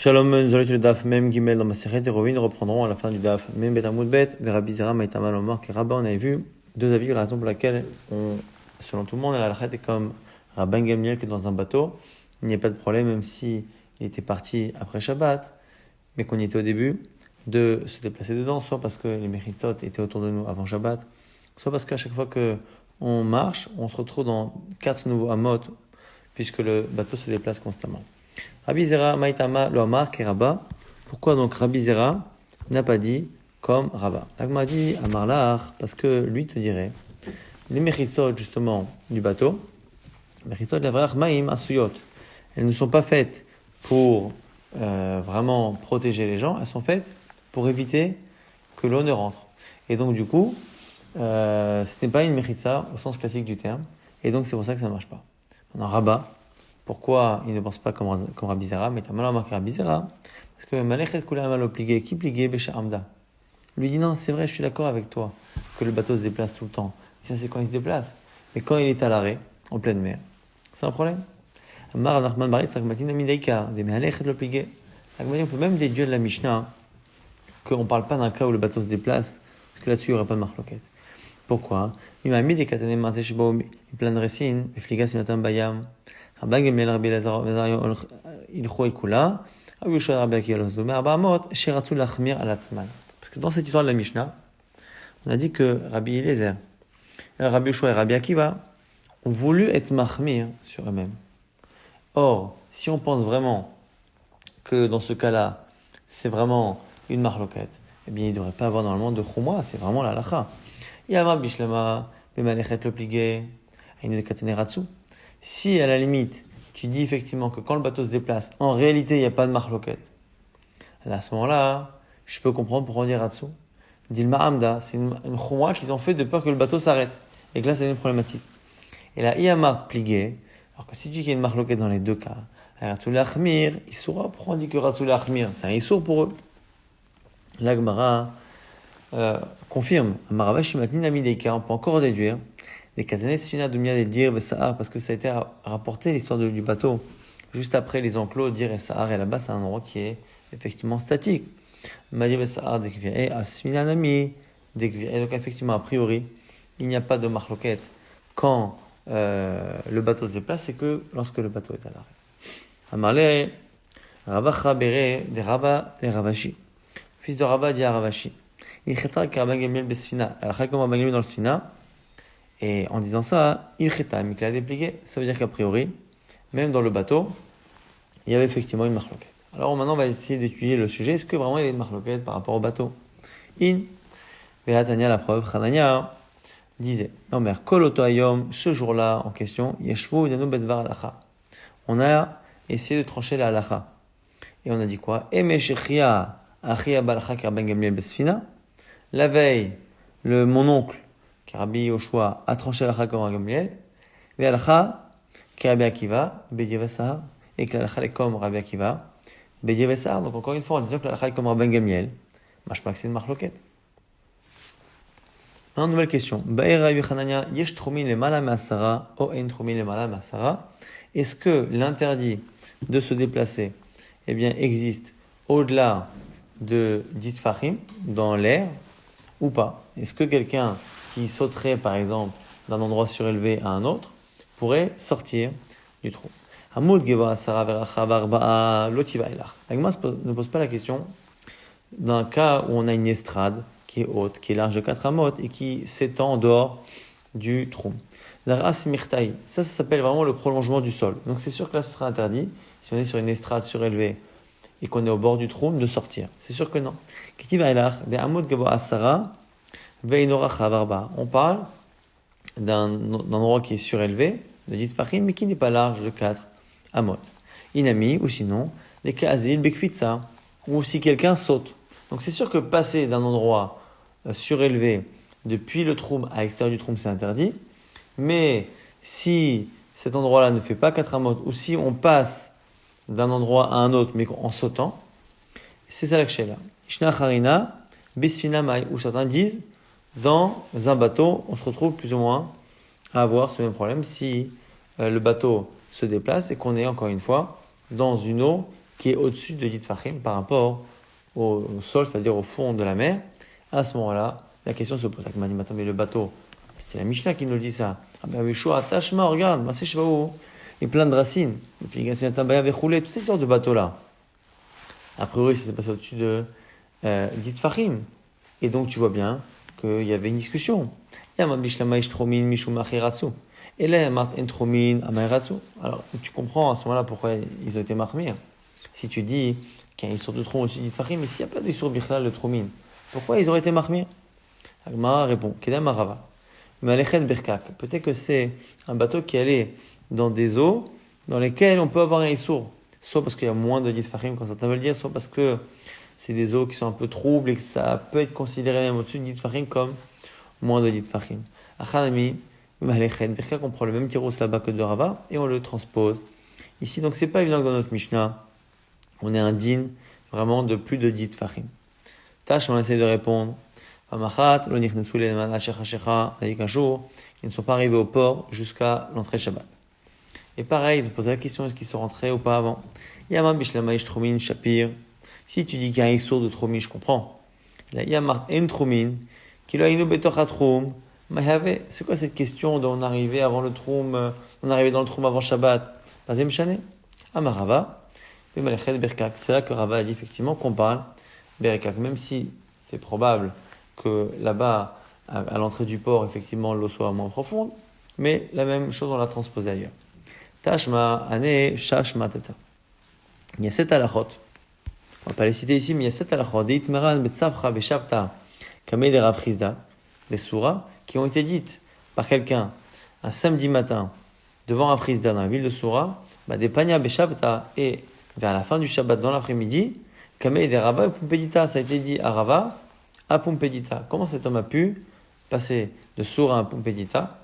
Shalom, nous allons le daf Mem Gimel dans Masechet Eruvin. Nous reprendrons à la fin du daf Mem Bet Amud Bet, Rabbi Zera Maïtama Lomar Keraba. On avait vu deux avis, la raison pour laquelle selon tout le monde, la halakha est comme Rabban Gamliel que dans un bateau, il n'y a pas de problème, même si il était parti après Shabbat, mais qu'on y était au début, de se déplacer dedans, soit parce que les Mechitzot étaient autour de nous avant Shabbat, soit parce qu'à chaque fois qu'on marche, on se retrouve dans 4 nouveaux amot, puisque le bateau se déplace constamment. Rabbi Zera Maïtama Loamar Keraba. Pourquoi donc Rabbi Zera n'a pas dit comme Rabba? L'agma dit Amarlach, parce que lui te dirait les Mechitzot justement du bateau, Mechitzot Levrach Maïm Asuyot, elles ne sont pas faites pour vraiment protéger les gens, elles sont faites pour éviter que l'eau ne rentre. Et donc du coup, ce n'est pas une Mechitza au sens classique du terme, et donc c'est pour ça que ça ne marche pas. Maintenant Rabba, pourquoi il ne pense pas comme Rabbi Zera, mais t'as mal marqué Rabbi Zera? Parce que Malechet Kula Malo Pligé, qui Pligé Besha Amda. Lui dit non, c'est vrai, je suis d'accord avec toi que le bateau se déplace tout le temps. Et ça, c'est quand il se déplace. Mais quand il est à l'arrêt, en pleine mer, c'est un problème. Amar Nachman Barit, Sagmatin Amidaika, des Malechet Lo Pligé. On peut même déduire de la Mishnah qu'on ne parle pas d'un cas où le bateau se déplace, parce que là-dessus, il n'y aurait pas de marloquette. Pourquoi? Il m'a mis des katanem marzé shebo, plein de récines, et fligas minatam bayam. Rabban Gamliel Rabbi Elazar ilchou el kula, Rabbi Yoshua Rabbi Akiva lo zomer arba amot, sheratzu lachmir al atzman. Parce que dans cette histoire de la Mishnah, on a dit que Rabbi Eliezer, Rabbi Yoshua et Rabbi Akiva ont voulu être mahmir sur eux-mêmes. Or, si on pense vraiment que dans ce cas-là, c'est vraiment une marloquette, eh bien il ne devrait pas avoir normalement de chouma, c'est vraiment la halacha. Yama bishlama, bemalechet le pligé, ainu kateneratsu. Si à la limite, tu dis effectivement que quand le bateau se déplace, en réalité il n'y a pas de marloquette, à ce moment-là, je peux comprendre pourquoi on dit ratsu. Dilma amda, c'est une chouma qu'ils ont fait de peur que le bateau s'arrête. Et que là, c'est une problématique. Et là, Iyamart pligé, alors que si tu dis qu'il y a une marloquette dans les deux cas, Ratul Achmir, il saura pourquoi on dit que Ratul Achmir, c'est un issour pour eux. L'Agmara confirme, Amaravash Shimatnin Amideika, on peut encore déduire, des Katanes Sina Dumia des Dir et Sahar, parce que ça a été rapporté l'histoire du bateau, juste après les enclos Dir et Sahar, et là-bas c'est un endroit qui est effectivement statique. Madir et Sahar, Dekvir, et Asmina Nami, Dekvir, et donc effectivement, a priori, il n'y a pas de marloquette quand le bateau se déplace, c'est que lorsque le bateau est à l'arrêt. Amarle, Rabacha Bere, des Rabba, les Ravashi. Fils de Rabba dit à Ravashi. Il cheta Rabban Gamliel besfina. Alors, comme Rabban Gamliel dans le sfina. Et en disant ça, il cheta, mais qu'il a dépliqué. Ça veut dire qu'a priori, même dans le bateau, il y avait effectivement une marloquette. Alors maintenant, on va essayer d'étudier le sujet. Est-ce que vraiment il y a une marloquette par rapport au bateau? In. Vehatania, la preuve. Hanania disait. Non, mais Koloto Ayom, ce jour-là en question, Yeshvu Idanu Bedvar Alacha. On a essayé de trancher la halacha. Et on a dit quoi? Emeshechia Achia Balcha Rabban Gamliel besfina. La veille, mon oncle, qui est Rabbi Yoshua, a tranché la halakha comme Rabban Gamliel. Et halakha, qui est Rabbi Akiva, Bediavad Sahar. Et que la halakha est comme Rabbi Akiva, Bediavad Sahar. Donc encore une fois, en disant que la halakha est comme Rabban Gamliel, je pense que c'est une marloquette. Une nouvelle question. Est-ce que l'interdit de se déplacer existe au-delà de Ditfachim, dans l'air, ou pas? Est-ce que quelqu'un qui sauterait, par exemple, d'un endroit surélevé à un autre, pourrait sortir du trou? L'Agma ne pose pas la question d'un cas où on a une estrade qui est haute, qui est large de 4 amot et qui s'étend en dehors du trou. Ça s'appelle vraiment le prolongement du sol. Donc c'est sûr que là, ce sera interdit, si on est sur une estrade surélevée et qu'on est au bord du trou, de sortir. C'est sûr que non. On parle d'un endroit qui est surélevé, de Ditfachim, mais qui n'est pas large de 4 amot. Inami, ou sinon, des Kazil, Bekfitsa, ou si quelqu'un saute. Donc c'est sûr que passer d'un endroit surélevé depuis le troum à l'extérieur du troum, c'est interdit. Mais si cet endroit-là ne fait pas 4 amot, ou si on passe d'un endroit à un autre, mais en sautant, c'est ça la kshela. Ishna Harina, Bisfina Mai, où certains disent, dans un bateau, on se retrouve plus ou moins à avoir ce même problème si le bateau se déplace et qu'on est encore une fois dans une eau qui est au-dessus de 10 tfachim par rapport au sol, c'est-à-dire au fond de la mer, à ce moment-là, la question se pose. Agma dit, mais le bateau, c'est la Mishnah qui nous le dit ça. Ah ben Yeshua, Tashma, regarde, Masé Shvaou, il y a plein de racines. Et puis, il y a Tabaya Vechoulé, toutes ces sortes de bateaux-là. A priori, ça s'est passé au-dessus de 10 tfachim. Et donc, tu vois bien qu'il y avait une discussion. Alors, tu comprends à ce moment-là pourquoi ils ont été marmir. Si tu dis qu'il y a une sorte de trom au-dessus de 10 tfachim, mais s'il n'y a pas de sur bichlal de tromin, pourquoi ils auraient été marmir? Agmara répond, Kedem Arava. Peut-être que c'est un bateau qui allait dans des eaux dans lesquelles on peut avoir un issour. Soit parce qu'il y a moins de 10 tfachim, comme certains veulent dire, soit parce que c'est des eaux qui sont un peu troubles et que ça peut être considéré même au-dessus de 10 tfachim comme moins de 10 tfachim. Achanami, on prend le même tiros là-bas que de Rava et on le transpose. Ici, donc c'est pas évident que dans notre Mishnah, on ait un din vraiment de plus de 10 tfachim. Tâche, on essaie de répondre. On a dit qu'un jour, ils ne sont pas arrivés au port jusqu'à l'entrée Shabbat. Et pareil, ils ont posé la question, est-ce qu'ils sont rentrés auparavant? Yamam bishlama ishtromin shapir. Si tu dis qu'il y a un issour de tromin, je comprends. La yamart en tromin, qu'il a inu betoch atrum, mahave. C'est quoi cette question d'on arrivait avant le troum, on arrivait dans le troum avant Shabbat? Bazem shane. Amarava. C'est là que Rava a dit effectivement qu'on parle Berekak, même si c'est probable que là-bas, à l'entrée du port, effectivement, l'eau soit moins profonde, mais la même chose, on l'a transposée ailleurs. Tashma, ane, shashma, tata. Il y a 7 halachot. On va pas les citer ici, mais il y a 7 halachot. Deit meran, betsafra, beshabta, kamei de Rav Chizda, des surahs, qui ont été dites par quelqu'un un samedi matin devant Rav Chizda dans la ville de Soura, des panya beshabta, et vers la fin du Shabbat dans l'après-midi, kamei de Rava et Pumpedita, ça a été dit à Rava, à Pumpedita. Comment cet homme a pu passer de Soura à Pumpedita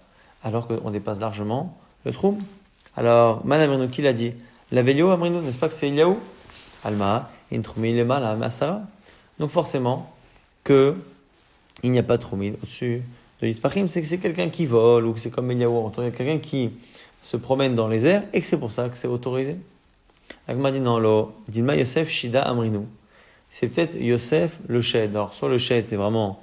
alors qu'on dépasse largement le Troum? Alors, Manamrino, qui l'a dit? La Velio Amrino, n'est-ce pas que c'est Eliaou? Alma, Introumi Lema, la Masara. Donc forcément, que il n'y a pas de Troumid au-dessus de l'Itfachim, c'est que c'est quelqu'un qui vole ou que c'est comme Eliaou, quelqu'un qui se promène dans les airs et que c'est pour ça que c'est autorisé. Agma dit non, lo, Dilma Yosef Shida Amrino. C'est peut-être Yosef le Shed. Alors, soit le Shed, c'est vraiment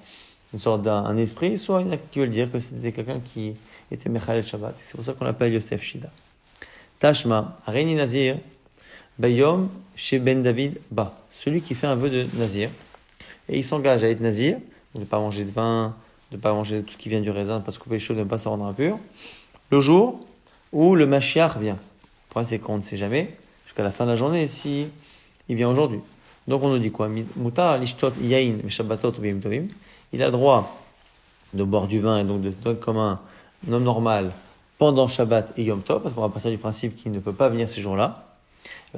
une sorte d'un esprit, soit il y en a qui veulent dire que c'était quelqu'un qui était Mechalel Shabbat. C'est pour ça qu'on l'appelle Yosef Shida. Tashma, Reini Nazir, Bayom, chez Ben David, Ba. Celui qui fait un vœu de Nazir. Et il s'engage à être Nazir, de ne pas manger de vin, de ne pas manger tout ce qui vient du raisin, de ne pas se couper les cheveux, de ne pas se rendre impur. Le jour où le Mashiach vient. Le problème, c'est qu'on ne sait jamais, jusqu'à la fin de la journée, si il vient aujourd'hui. Donc on nous dit quoi? Muta lishtot yain shabbatot ou tovim. Il a le droit de boire du vin et donc de se donner comme un homme normal pendant Shabbat et Yom Tov, parce qu'on va partir du principe qu'il ne peut pas venir ces jours-là.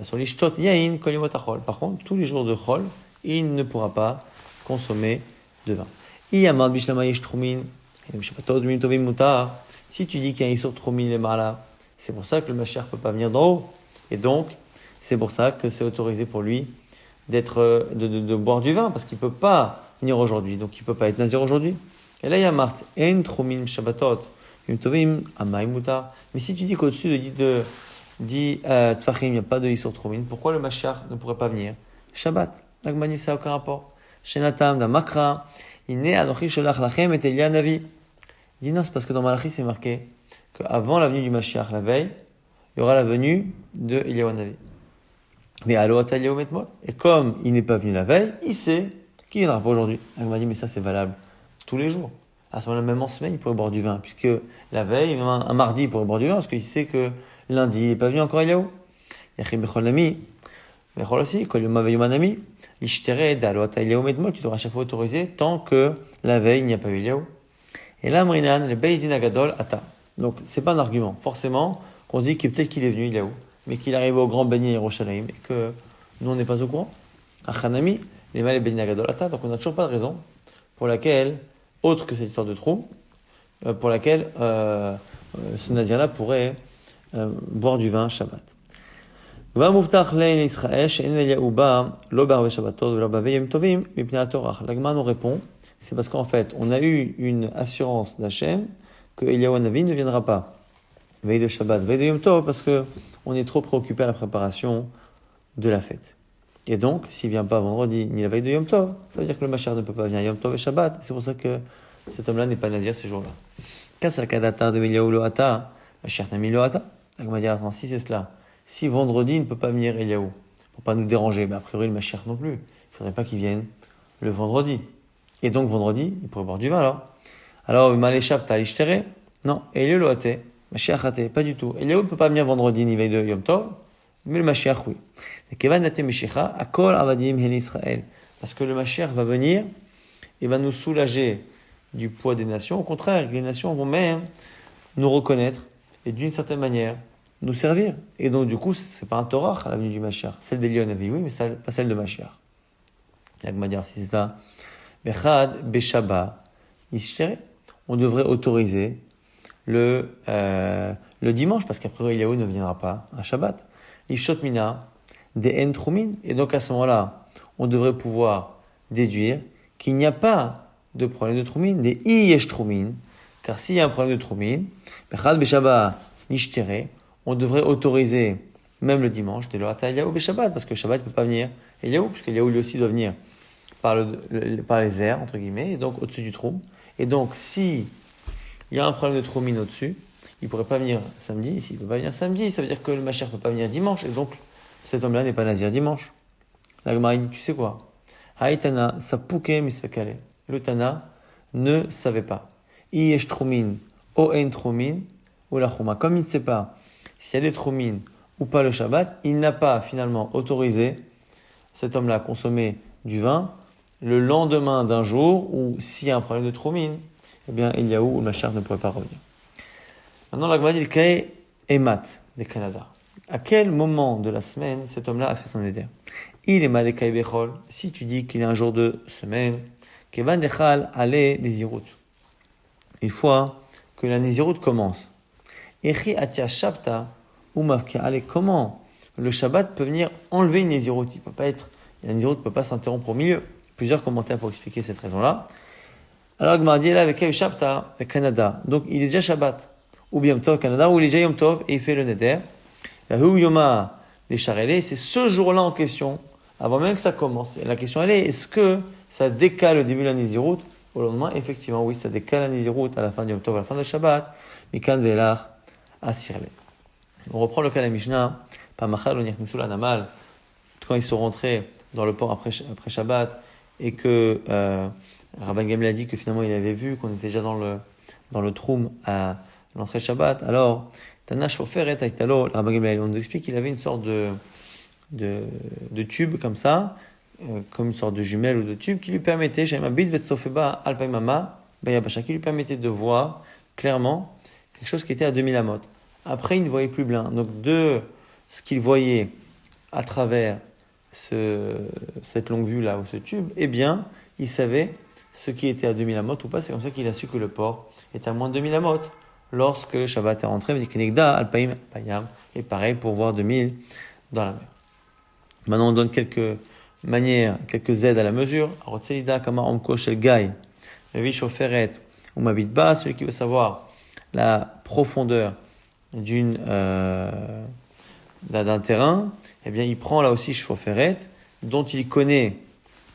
Sur lishtot yain kol yomot achol. Par contre, tous les jours de chol, il ne pourra pas consommer de vin. Iyamad bishlama yesh trumin shabbatot ou tovim muta. Si tu dis qu'il y a un isur trumin et mala, c'est pour ça que le Mashiach peut pas venir d'en haut. Et donc, c'est pour ça que c'est autorisé pour lui de boire du vin, parce qu'il peut pas venir aujourd'hui, donc il peut pas être nazir aujourd'hui. Et là, il y a Mart, en tromim shabbatot, tovim amaimuta. Mais si tu dis qu'au-dessus de 10 tfachim, il n'y a pas de isur tromim, pourquoi le Mashiach ne pourrait pas venir? Shabbat. L'agmani, ça n'a aucun rapport. Shenatam, da makra, iné anochi sholach lachem et Elia navi. Il dit non, c'est parce que dans Malachi, c'est marqué qu'avant la venue du Mashiach, la veille, il y aura la venue de Eliyahu Navi. Mais et comme il n'est pas venu la veille, il sait qu'il ne viendra pas aujourd'hui. Il m'a dit, mais ça c'est valable tous les jours. À ce moment-là, même en semaine, il pourrait boire du vin, puisque la veille, même un mardi, il pourrait boire du vin, parce qu'il sait que lundi, il n'est pas venu encore Eliyahu. Tu devras à chaque fois autoriser tant que la veille, il n'y a pas eu Eliyahu. Et là, Mrinan, le Beizin Agadol, Ata. Donc, c'est pas un argument. Forcément, qu'on se dit que peut-être qu'il est venu Eliyahu, mais qu'il arrive au grand Beni Yerushalayim et que nous on n'est pas au courant. Achanami, les mal et Beni Agadol Ata, donc on n'a toujours pas de raison pour laquelle, autre que cette histoire de trou, pour laquelle ce nazir-là pourrait boire du vin Shabbat. Va muftach lein Israël, she'en Eliyahu ba, lo barbe Shabbatot, lo barbe Yom Tovim, mipnei Torah. L'Agma nous répond, c'est parce qu'en fait, on a eu une assurance d'Hachem que Eliyahu Navi ne viendra pas. Veille de Shabbat, veille de Yom Tov, parce que on est trop préoccupé à la préparation de la fête. Et donc, s'il vient pas vendredi ni la veille de Yom Tov, ça veut dire que le Mashiach ne peut pas venir Yom Tov et Shabbat. C'est pour ça que cet homme-là n'est pas nazir ces jours-là. Kasal-kadata de Eliyahu Lohata, Mashiach Nami Lohata. La Gemara dit, attends, si c'est cela, si vendredi ne peut pas venir Eliyahu, pour pas nous déranger, mais a priori le Mashiach non plus, il faudrait pas qu'il vienne le vendredi. Et donc vendredi, il pourrait boire du vin alors. Maleshab Talishtere, non, Eliyahu Lohate, Mashiach Hate, pas du tout. Eliyahu ne peut pas venir vendredi ni veille de Yom Tov, mais le Mashiach, oui. Parce que le Mashiach va venir et va nous soulager du poids des nations. Au contraire, les nations vont même nous reconnaître et d'une certaine manière nous servir. Et donc, du coup, c'est pas un Torah à la venue du Mashiach. Celle d'Eliyahu Navi, oui, mais pas celle de Mashiach. Si c'est ça. Bechad, Beshaba, Ishtere. On devrait autoriser le dimanche, parce qu'après Eliyahu ne viendra pas à Shabbat. Ifshot mina, des entrumin. Et donc à ce moment-là, on devrait pouvoir déduire qu'il n'y a pas de problème de trumin, des iyesh trumin. Car s'il y a un problème de trumin, bechad beshabbat nishtere, on devrait autoriser même le dimanche de l'Oata Eliyahu beshabbat, parce que Shabbat ne peut pas venir Eliyahu, puisque Eliyahu lui aussi doit venir par les airs, entre guillemets, et donc au-dessus du troum. Et donc, si il y a un problème de trumin au-dessus, il ne pourrait pas venir samedi. S'il ne peut pas venir samedi, ça veut dire que le Mashiach ne peut pas venir dimanche. Et donc, cet homme-là n'est pas nazir dimanche. La Gemara dit, tu sais quoi? Haïtana, sapuke misfekale. Le Tana ne savait pas. Iyesh trumin, o en trumin, ou la chuma. Comme il ne sait pas s'il y a des trumin ou pas le Shabbat, il n'a pas finalement autorisé cet homme-là à consommer du vin le lendemain d'un jour où s'il y a un problème de trumin, eh bien, Eliyahu ou le Mashiach ne pourrait pas revenir. Maintenant, la Gemara dit le Emat des Canada. À quel moment de la semaine cet homme-là a fait son éder? Il est Madekaï Bechol. Si tu dis qu'il est un jour de semaine, Kevan Dechal allait Nézirut. Une fois que la Nézirut commence. Echi Atia Shabta ou Mavke. Allez, comment le Shabbat peut venir enlever une Nézirut? Il peut pas être, la Nézirut ne peut pas s'interrompre au milieu. Plusieurs commentaires pour expliquer cette raison-là. Alors, Gemara dit là avec Shabta, avec Canada. Donc, il est déjà Shabbat. Ou Yom Tov Canada, ou il est déjà Yom Tov et il fait le Neder. La Hu Yoma des Charelé, c'est ce jour-là en question, avant même que ça commence. Et la question elle est, est-ce que ça décale le début de la Nézirut au lendemain? Effectivement, oui, ça décale la Nézirut à la fin du Yom Tov, à la fin de Shabbat. Mikan Velach Asirle. On reprend le cas de la Mishnah. Pamachal Oniachnisul Anamal. Quand ils sont rentrés dans le port après Shabbat et que Rabban Gamliel a dit que finalement il avait vu qu'on était déjà dans le troum à l'entrée de Shabbat. Alors, Tanash Oferet Aitalo, Rabban Gamliel, on nous explique qu'il avait une sorte de tube comme ça, comme une sorte de jumelle ou de tube qui lui permettait, qui lui permettait de voir clairement quelque chose qui était à 2000 amot. Après, il ne voyait plus bien. Donc, de ce qu'il voyait à travers cette longue vue là ou ce tube, eh bien, il savait ce qui était à 2000 amot ou pas. C'est comme ça qu'il a su que le port était à moins de 2000 amot. Lorsque Shabbat est rentré, et pareil pour voir 2000 dans la mer. Maintenant, on donne quelques manières, quelques aides à la mesure. Celui qui veut savoir la profondeur d'un terrain, eh bien, il prend là aussi Shoferet, dont il connaît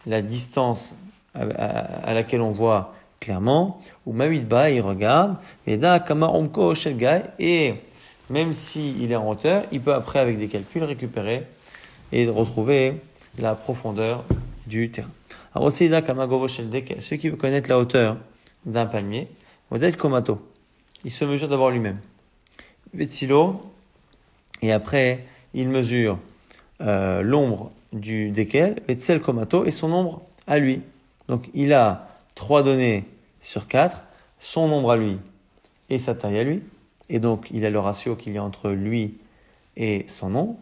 la distance à laquelle on voit clairement, ou Mawidba, il regarde, et même s'il est en hauteur, il peut après, avec des calculs, récupérer et retrouver la profondeur du terrain. Alors, celui qui veut connaître la hauteur d'un palmier, il se mesure d'abord lui-même. Vetsilo, et après, il mesure l'ombre du dekel, Vetsel Komato, et son ombre à lui. Donc, il a 3 données sur 4, son ombre à lui et sa taille à lui. Et donc, il a le ratio qu'il y a entre lui et son ombre.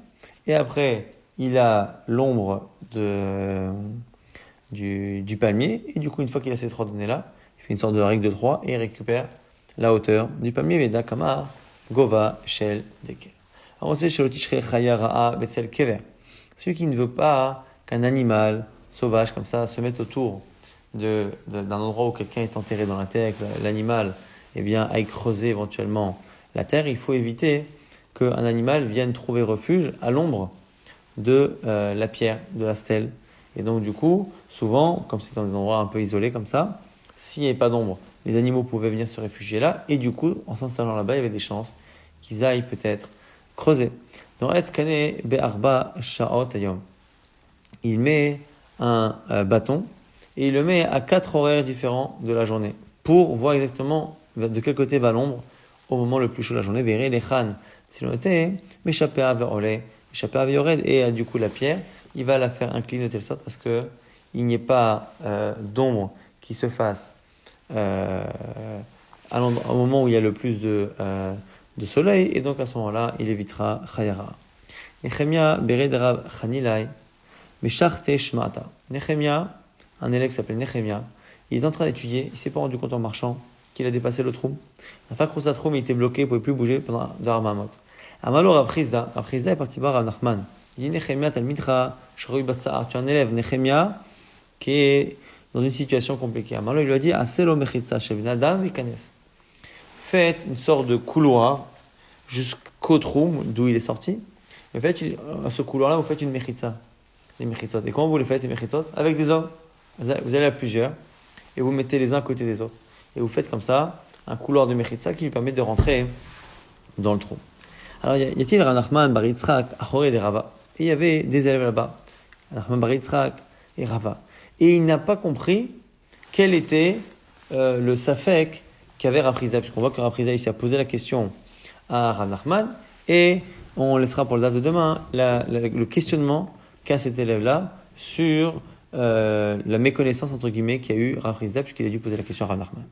Et après, il a l'ombre du palmier. Et du coup, une fois qu'il a ces 3 données-là, il fait une sorte de règle de 3 et il récupère la hauteur du palmier. Veda Kamar, Gova, Shel, Dekel. Alors, on sait chez l'Otishre Chayara'a, Betsel Kever. Celui qui ne veut pas qu'un animal sauvage comme ça se mette autour d'un endroit où quelqu'un est enterré dans la terre, que l'animal aille creuser éventuellement la terre, il faut éviter qu'un animal vienne trouver refuge à l'ombre de la pierre, de la stèle. Et donc du coup, souvent, comme c'est dans des endroits un peu isolés comme ça, s'il n'y avait pas d'ombre, les animaux pouvaient venir se réfugier là, et du coup, en s'installant là-bas, il y avait des chances qu'ils aillent peut-être creuser. Donc, Eskane Be'arba Sha'ot Ayom. Il met un bâton, et il le met à 4 horaires différents de la journée, pour voir exactement de quel côté va l'ombre au moment le plus chaud de la journée. Verrez les khan, si l'on était, m'échapper à Ve'olé, m'échapper à Ve'yored, et du coup, la pierre, il va la faire incliner de telle sorte à ce qu'il n'y ait pas d'ombre qui se fasse au moment où il y a le plus de soleil, et donc à ce moment-là, il évitera Chayara. Nechemia Bered Rav Chanilai, Mesharte Shmata. Nechemia, un élève qui s'appelle Nechemia, il est en train d'étudier, il s'est pas rendu compte en marchant qu'il a dépassé le trou. La Fakrousatrum, il était bloqué, il ne pouvait plus bouger pendant de Harmamot. Amalo Rav Chizda est parti voir Rav Nachman. Il dit Nechemia Talmidcha, Sharui Batsa'ar, tu es un élève, Nechemia, qui est dans une situation compliquée. Alors il lui a dit, Aselo mechitza shevnadam vikanes. Faites une sorte de couloir jusqu'au trou d'où il est sorti. Et faites, à ce couloir-là, vous faites une mechitza. Les mechitzot. Et comment vous les faites, ces mechitzot? Avec des hommes. Vous allez à plusieurs, et vous mettez les uns à côté des autres. Et vous faites comme ça, un couloir de mechitza qui lui permet de rentrer dans le trou. Alors, y a-t-il un Nachman bar Yitzhak, Achoré des Rava? Et il y avait des élèves là-bas. Nachman bar Yitzhak et Rava. Et il n'a pas compris quel était le safek qu'avait Rav Chizda, puisqu'on voit que Rav Chizda ici a posé la question à Rav Nachman, et on laissera pour le date de demain le questionnement qu'a cet élève-là sur la méconnaissance entre guillemets qu'il y a eu Rav Chizda, puisqu'il a dû poser la question à Rav Nachman.